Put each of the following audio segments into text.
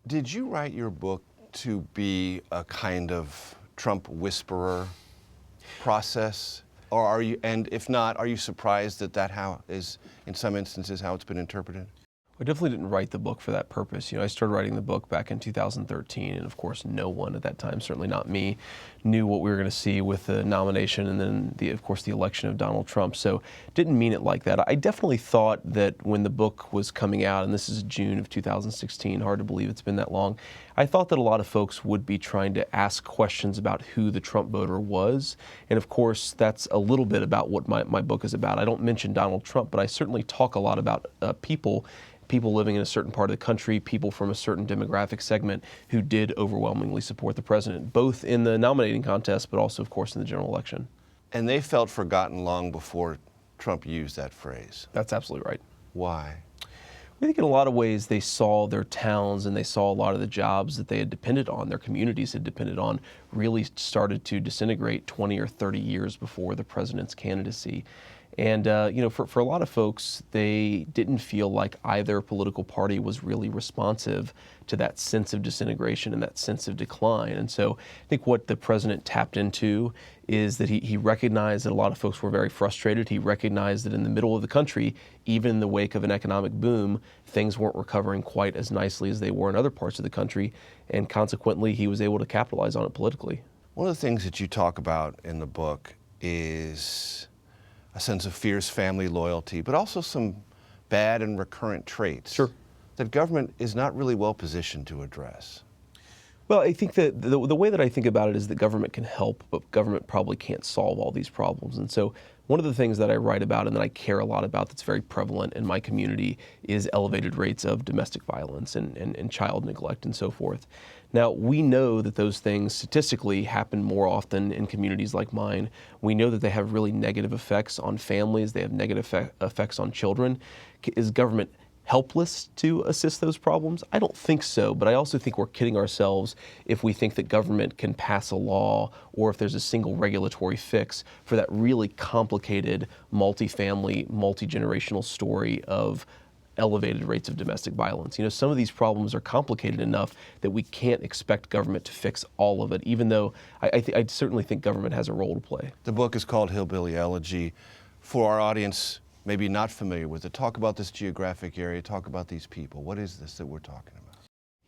Did you write your book to be a kind of Trump whisperer process? Or are you, and if not, are you surprised that that how is, in some instances, how it's been interpreted? I definitely didn't write the book for that purpose. I started writing the book back in 2013, and of course, no one at that time, certainly not me, knew what we were going to see with the nomination and then, of course, the election of Donald Trump. So didn't mean it like that. I definitely thought that when the book was coming out, and this is June of 2016, hard to believe it's been that long, I thought that a lot of folks would be trying to ask questions about who the Trump voter was. And of course, that's a little bit about what my book is about. I don't mention Donald Trump, but I certainly talk a lot about people living in a certain part of the country, people from a certain demographic segment who did overwhelmingly support the president, both in the nominating contest, but also, of course, in the general election. And they felt forgotten long before Trump used that phrase. That's absolutely right. Why? I think in a lot of ways they saw their towns and they saw a lot of the jobs that they had depended on, their communities had depended on, really started to disintegrate 20 or 30 years before the president's candidacy. And, for a lot of folks, they didn't feel like either political party was really responsive to that sense of disintegration and that sense of decline. And so I think what the president tapped into is that he recognized that a lot of folks were very frustrated. He recognized that in the middle of the country, even in the wake of an economic boom, things weren't recovering quite as nicely as they were in other parts of the country. And consequently, he was able to capitalize on it politically. One of the things that you talk about in the book is a sense of fierce family loyalty, but also some bad and recurrent traits that government is not really well positioned to address. Well, I think that the way that I think about it is that government can help, but government probably can't solve all these problems. And so one of the things that I write about and that I care a lot about that's very prevalent in my community is elevated rates of domestic violence and child neglect and so forth. Now, we know that those things statistically happen more often in communities like mine. We know that they have really negative effects on families. They have negative effects on children. Is government helpless to assist those problems? I don't think so, but I also think we're kidding ourselves if we think that government can pass a law or if there's a single regulatory fix for that really complicated, multi-family, multi-generational story of elevated rates of domestic violence. Some of these problems are complicated enough that we can't expect government to fix all of it, even though I certainly think government has a role to play. The book is called Hillbilly Elegy. For our audience maybe not familiar with it, talk about this geographic area, talk about these people. What is this that we're talking about?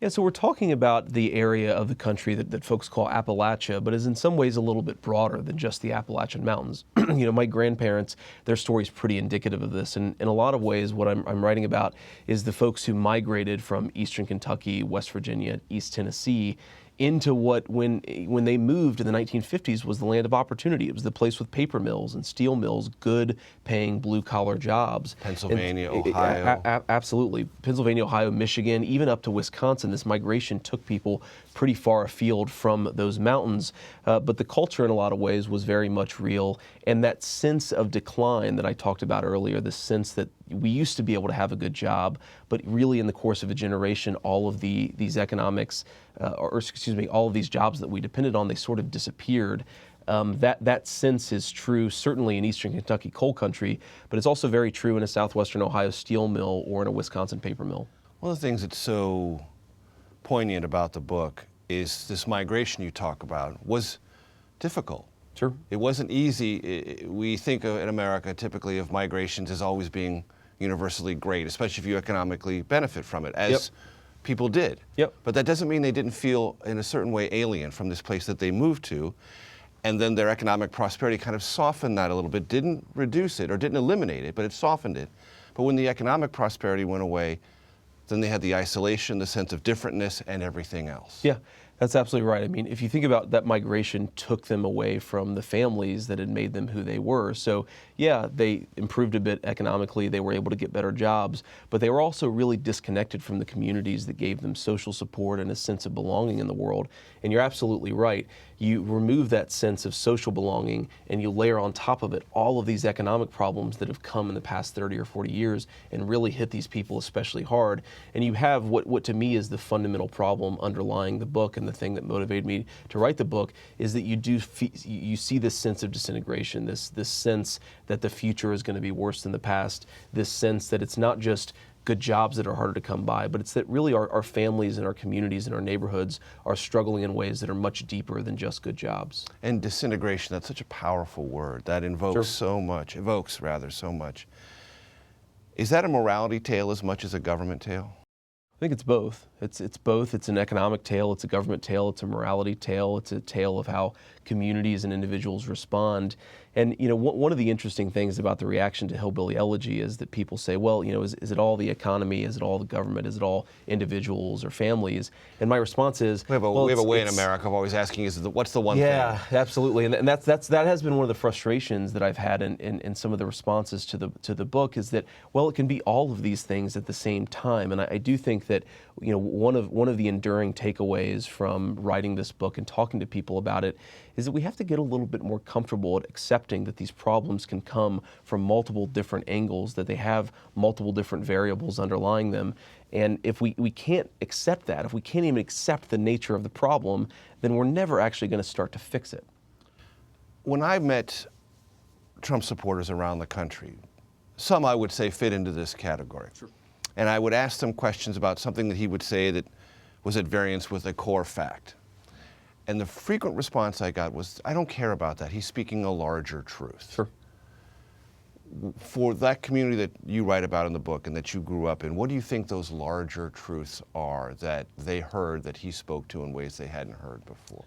Yeah, so we're talking about the area of the country that folks call Appalachia, but is in some ways a little bit broader than just the Appalachian Mountains. My grandparents, their story is pretty indicative of this. And in a lot of ways, what I'm writing about is the folks who migrated from eastern Kentucky, West Virginia, East Tennessee, into what, when they moved in the 1950s, was the land of opportunity. It was the place with paper mills and steel mills, good paying blue collar jobs. Pennsylvania, Ohio. Absolutely. Pennsylvania, Ohio, Michigan, even up to Wisconsin. This migration took people pretty far afield from those mountains. But the culture in a lot of ways was very much real. And that sense of decline that I talked about earlier, the sense that we used to be able to have a good job, but really in the course of a generation, all of these economics, all of these jobs that we depended on, they sort of disappeared. That sense is true certainly in eastern Kentucky coal country, but it's also very true in a southwestern Ohio steel mill or in a Wisconsin paper mill. One of the things that's so poignant about the book is this migration you talk about was difficult. Sure. It wasn't easy. We think in America typically of migrations as always being universally great, especially if you economically benefit from it, as people did. But that doesn't mean they didn't feel in a certain way alien from this place that they moved to. And then their economic prosperity kind of softened that a little bit, didn't reduce it or didn't eliminate it, but it softened it. But when the economic prosperity went away, then they had the isolation, the sense of differentness, and everything else. Yeah, that's absolutely right. I mean, if you think about that, migration took them away from the families that had made them who they were. So yeah, they improved a bit economically, they were able to get better jobs, but they were also really disconnected from the communities that gave them social support and a sense of belonging in the world. And you're absolutely right. You remove that sense of social belonging and you layer on top of it all of these economic problems that have come in the past 30 or 40 years and really hit these people especially hard. And you have what to me is the fundamental problem underlying the book, and the thing that motivated me to write the book is that you see this sense of disintegration, this sense that the future is going to be worse than the past, this sense that it's not just good jobs that are harder to come by, but it's that really our families and our communities and our neighborhoods are struggling in ways that are much deeper than just good jobs. And disintegration, that's such a powerful word. That evokes so much. Is that a morality tale as much as a government tale? I think it's both. It's both. It's an economic tale, it's a government tale, it's a morality tale, it's a tale of how communities and individuals respond. And one of the interesting things about the reaction to Hillbilly Elegy is that people say, well, is it all the economy? Is it all the government? Is it all individuals or families? And my response is, we have a way in America of always asking, what's the one thing? Yeah, absolutely. And that has been one of the frustrations that I've had in some of the responses to the book is that, well, it can be all of these things at the same time. And I do think that one of the enduring takeaways from writing this book and talking to people about it is that we have to get a little bit more comfortable at accepting that these problems can come from multiple different angles, that they have multiple different variables underlying them. And if we can't accept that, if we can't even accept the nature of the problem, then we're never actually going to start to fix it. When I met Trump supporters around the country, some I would say fit into this category. Sure. And I would ask them questions about something that he would say that was at variance with a core fact. And the frequent response I got was, I don't care about that. He's speaking a larger truth. Sure. For that community that you write about in the book and that you grew up in, what do you think those larger truths are that they heard that he spoke to in ways they hadn't heard before?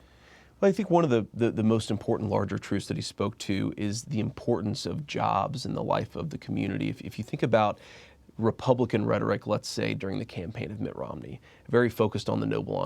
Well, I think one of the most important larger truths that he spoke to is the importance of jobs in the life of the community. If you think about Republican rhetoric, let's say, during the campaign of Mitt Romney, very focused on the noble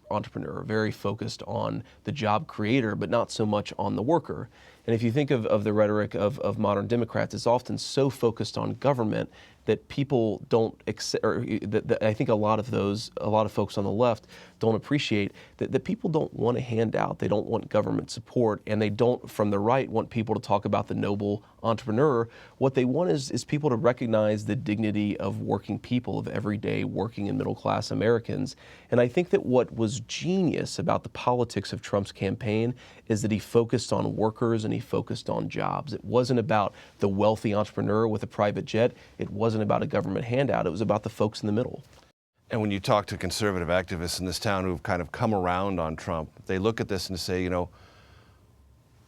entrepreneur, very focused on the job creator, but not so much on the worker. And if you think of the rhetoric of modern Democrats, it's often so focused on government that people don't accept, or that I think a lot of folks on the left don't appreciate that people don't want a handout. They don't want government support, and they don't, from the right, want people to talk about the noble entrepreneur. What they want is people to recognize the dignity of working people, of everyday working and middle class Americans. And I think that what was genius about the politics of Trump's campaign is that he focused on workers and he focused on jobs. It wasn't about the wealthy entrepreneur with a private jet. It wasn't about a government handout. It was about the folks in the middle. And when you talk to conservative activists in this town who've kind of come around on Trump, they look at this and say,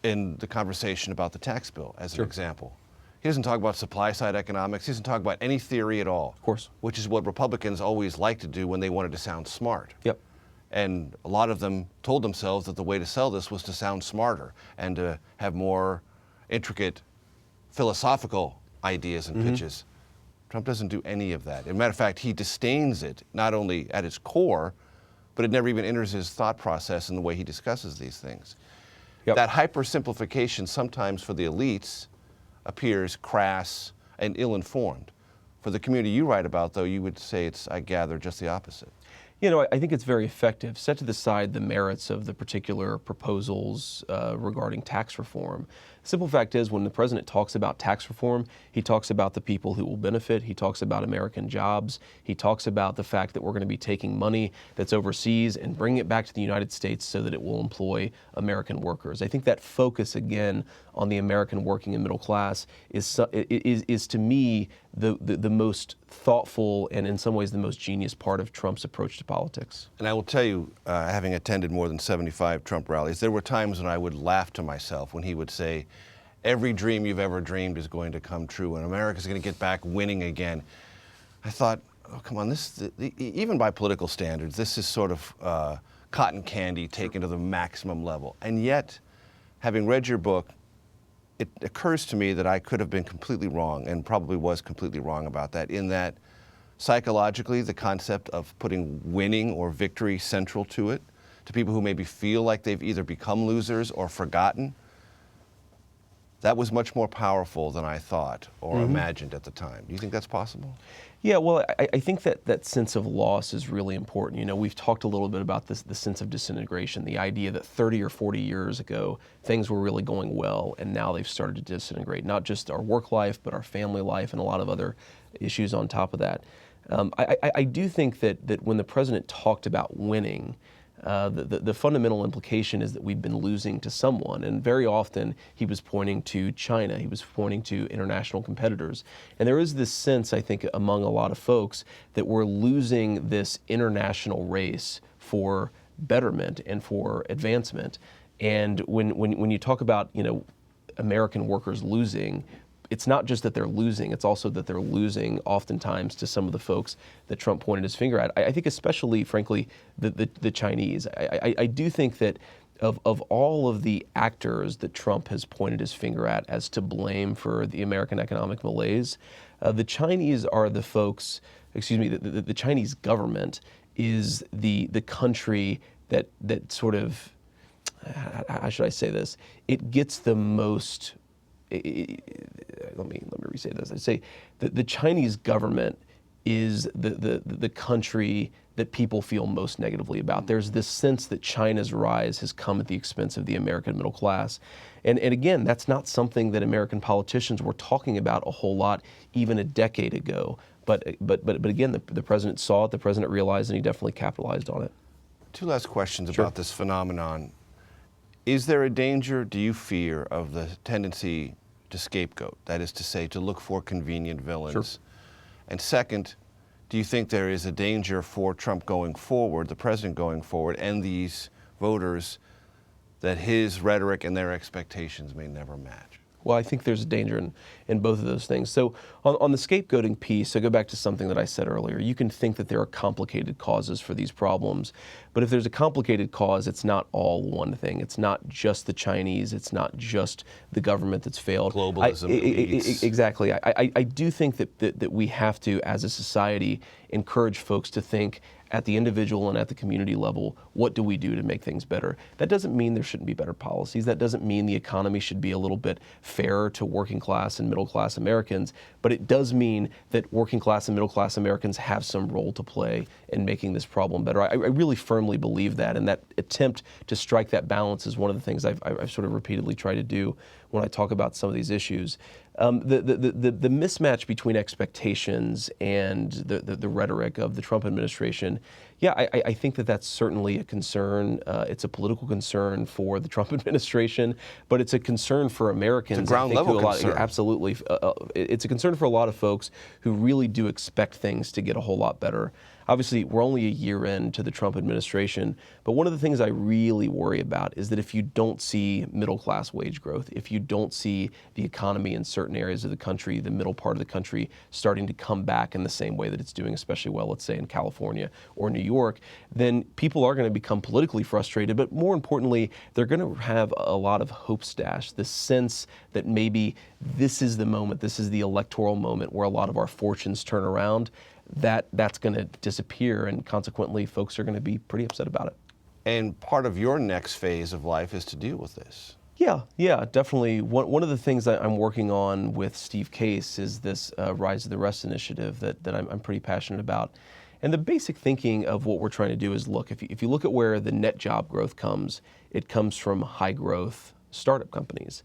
in the conversation about the tax bill, as an example, he doesn't talk about supply side economics. He doesn't talk about any theory at all. Of course. Which is what Republicans always like to do when they wanted to sound smart. Yep. And a lot of them told themselves that the way to sell this was to sound smarter and to have more intricate philosophical ideas and pitches. Trump doesn't do any of that. As a matter of fact, he disdains it, not only at its core, but it never even enters his thought process in the way he discusses these things. Yep. That hypersimplification sometimes for the elites appears crass and ill-informed. For the community you write about, though, you would say it's, I gather, just the opposite. I think it's very effective. Set to the side the merits of the particular proposals regarding tax reform. The simple fact is, when the president talks about tax reform, he talks about the people who will benefit. He talks about American jobs. He talks about the fact that we're going to be taking money that's overseas and bringing it back to the United States so that it will employ American workers. I think that focus, again, on the American working and middle class is to me the most thoughtful and in some ways the most genius part of Trump's approach to politics. And I will tell you, having attended more than 75 Trump rallies, there were times when I would laugh to myself when he would say, every dream you've ever dreamed is going to come true and America's going to get back winning again. I thought, oh, come on, even by political standards, this is sort of cotton candy taken to the maximum level. And yet, having read your book, it occurs to me that I could have been completely wrong and probably was completely wrong about that, in that psychologically the concept of putting winning or victory central to it, to people who maybe feel like they've either become losers or forgotten, that was much more powerful than I thought or imagined at the time. Do you think that's possible? Yeah, well, I think that sense of loss is really important. We've talked a little bit about the sense of disintegration, the idea that 30 or 40 years ago, things were really going well, and now they've started to disintegrate, not just our work life, but our family life and a lot of other issues on top of that. I do think that when the president talked about winning, the fundamental implication is that we've been losing to someone. And very often he was pointing to China. He was pointing to international competitors. And there is this sense, I think, among a lot of folks that we're losing this international race for betterment and for advancement. And when you talk about, American workers losing, it's not just that they're losing, it's also that they're losing oftentimes to some of the folks that Trump pointed his finger at. I think especially, frankly, the Chinese. I do think that of all of the actors that Trump has pointed his finger at as to blame for the American economic malaise, the Chinese are the folks, the Chinese government is the country that sort of, how should I say this? It gets the most. Let me re-say this. I'd say that the Chinese government is the country that people feel most negatively about. There's this sense that China's rise has come at the expense of the American middle class. And again, that's not something that American politicians were talking about a whole lot even a decade ago. But again, the president saw it, the president realized, and he definitely capitalized on it. Two last questions Sure. about this phenomenon. Is there a danger, do you fear, of the tendency to scapegoat? That is to say, to look for convenient villains. Sure. And second, do you think there is a danger for Trump going forward, the president going forward, and these voters, that his rhetoric and their expectations may never match? Well, I think there's a danger in both of those things. So on the scapegoating piece, I go back to something that I said earlier. You can think that there are complicated causes for these problems, but if there's a complicated cause, it's not all one thing. It's not just the Chinese. It's not just the government that's failed. Globalism. Exactly. I do think that we have to, as a society, encourage folks to think at the individual and at the community level, what do we do to make things better? That doesn't mean there shouldn't be better policies. That doesn't mean the economy should be a little bit fairer to working class and middle class Americans, but it does mean that working class and middle class Americans have some role to play in making this problem better. I really firmly believe that, and that attempt to strike that balance is one of the things I've sort of repeatedly tried to do when I talk about some of these issues. The mismatch between expectations and the rhetoric of the Trump administration, yeah, I think that's certainly a concern. It's a political concern for the Trump administration, but it's a concern for Americans. It's a ground level concern. Absolutely. It's a concern for a lot of folks who really do expect things to get a whole lot better. Obviously, we're only a year into the Trump administration, but one of the things I really worry about is that if you don't see middle-class wage growth, if you don't see the economy in certain areas of the country, the middle part of the country, starting to come back in the same way that it's doing especially well, let's say, in California or New York, then people are going to become politically frustrated, but more importantly, they're going to have a lot of hope stashed, the sense that maybe this is the moment, this is the electoral moment where a lot of our fortunes turn around. That's going to disappear, and consequently, folks are going to be pretty upset about it. And part of your next phase of life is to deal with this. Yeah, definitely. One of the things that I'm working on with Steve Case is this Rise of the Rest initiative that I'm pretty passionate about. And the basic thinking of what we're trying to do is, look, if you look at where the net job growth comes, it comes from high growth startup companies.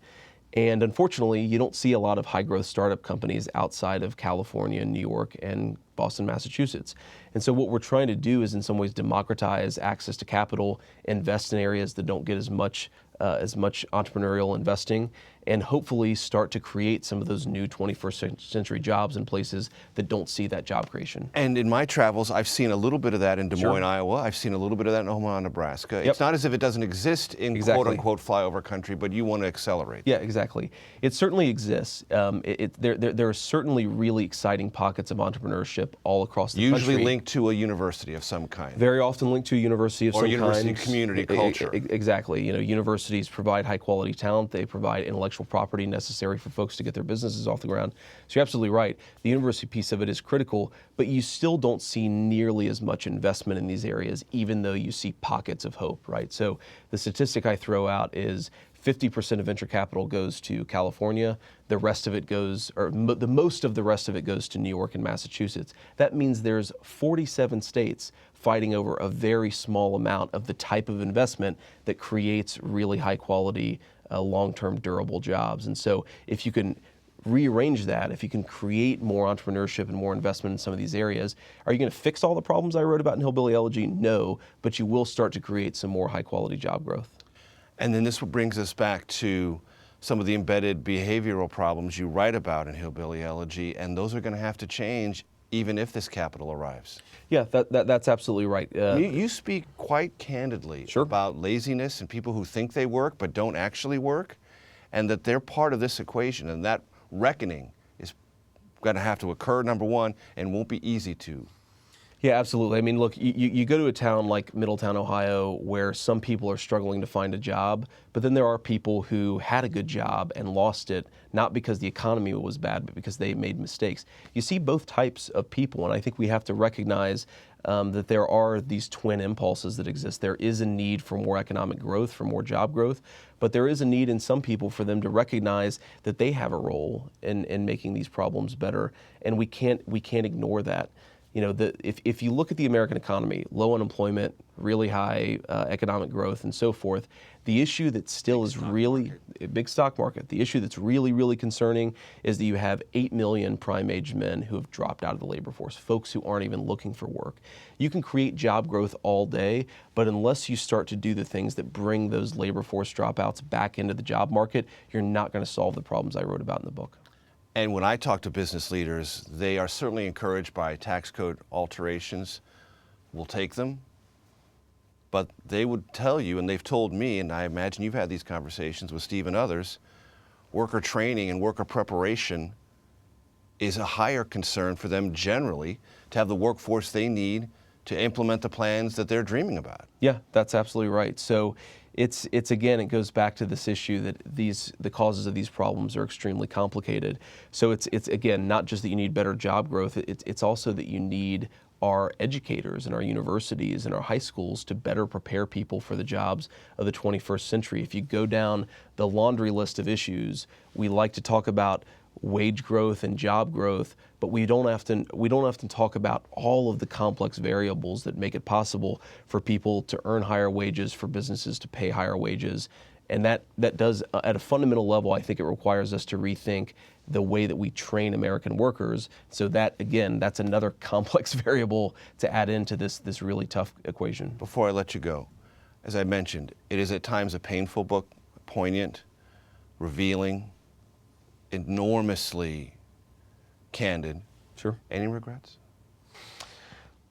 And unfortunately, you don't see a lot of high-growth startup companies outside of California, New York, and Boston, Massachusetts. And so what we're trying to do is in some ways democratize access to capital, invest in areas that don't get as much entrepreneurial investing, and hopefully start to create some of those new 21st century jobs in places that don't see that job creation. And in my travels, I've seen a little bit of that in Des Moines, Sure. Iowa. I've seen a little bit of that in Omaha, Nebraska. Yep. It's not as if it doesn't exist in Exactly. quote-unquote flyover country, but you want to accelerate. Yeah, exactly. It certainly exists. There are certainly really exciting pockets of entrepreneurship all across the country. Usually linked to a university of some kind. Very often linked to a university of some kind. Or university community culture. Exactly. Universities provide high quality talent. They provide intellectual property necessary for folks to get their businesses off the ground. So you're absolutely right. The university piece of it is critical, but you still don't see nearly as much investment in these areas, even though you see pockets of hope, right? So the statistic I throw out is 50% of venture capital goes to California. The rest of it goes, or the most of the rest of it goes to New York and Massachusetts. That means there's 47 states fighting over a very small amount of the type of investment that creates really high quality, long-term durable jobs. And so if you can rearrange that, if you can create more entrepreneurship and more investment in some of these areas, are you going to fix all the problems I wrote about in Hillbilly Elegy? No, but you will start to create some more high-quality job growth. And then this brings us back to some of the embedded behavioral problems you write about in Hillbilly Elegy, and those are going to have to change even if this capital arrives. Yeah, that's absolutely right. You speak quite candidly about laziness and people who think they work but don't actually work, and that they're part of this equation, and that reckoning is going to have to occur, number one, and won't be easy to. Yeah, absolutely. I mean, look, you go to a town like Middletown, Ohio, where some people are struggling to find a job, but then there are people who had a good job and lost it, not because the economy was bad, but because they made mistakes. You see both types of people, and I think we have to recognize that there are these twin impulses that exist. There is a need for more economic growth, for more job growth, but there is a need in some people for them to recognize that they have a role in making these problems better, and we can't ignore that. You know, if you look at the American economy, low unemployment, really high economic growth, and so forth, the issue that still is really a big stock market. The issue that's really, really concerning is that you have 8 million prime-age men who have dropped out of the labor force, folks who aren't even looking for work. You can create job growth all day, but unless you start to do the things that bring those labor force dropouts back into the job market, you're not going to solve the problems I wrote about in the book. And when I talk to business leaders, they are certainly encouraged by tax code alterations. We'll take them. But they would tell you, and they've told me, and I imagine you've had these conversations with Steve and others, worker training and worker preparation is a higher concern for them generally to have the workforce they need to implement the plans that they're dreaming about. Yeah, that's absolutely right. So it's again, it goes back to this issue that the causes of these problems are extremely complicated. So it's again, not just that you need better job growth, it's also that you need our educators and our universities and our high schools to better prepare people for the jobs of the 21st century. If you go down the laundry list of issues, we like to talk about wage growth and job growth, but we don't often talk about all of the complex variables that make it possible for people to earn higher wages, for businesses to pay higher wages. And that does, at a fundamental level, I think it requires us to rethink the way that we train American workers. So that, again, that's another complex variable to add into this really tough equation. Before I let you go, as I mentioned, it is at times a painful book, poignant, revealing, enormously candid. Sure. Any regrets?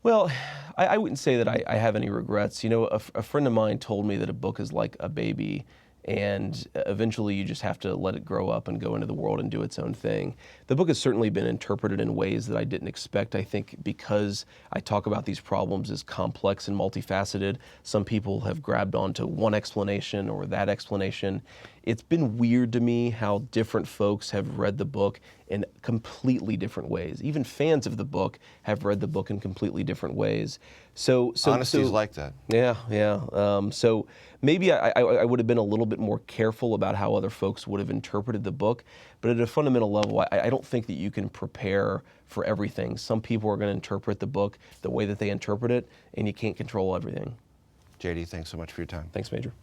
Well, I wouldn't say that I have any regrets. You know, a friend of mine told me that a book is like a baby, and eventually you just have to let it grow up and go into the world and do its own thing. The book has certainly been interpreted in ways that I didn't expect. I think because I talk about these problems as complex and multifaceted, some people have grabbed onto one explanation or that explanation. It's been weird to me how different folks have read the book in completely different ways. Even fans of the book have read the book in completely different ways. So honesty is like that. Yeah. So maybe I would have been a little bit more careful about how other folks would have interpreted the book. But at a fundamental level, I don't think that you can prepare for everything. Some people are going to interpret the book the way that they interpret it, and you can't control everything. J.D., thanks so much for your time. Thanks, Major.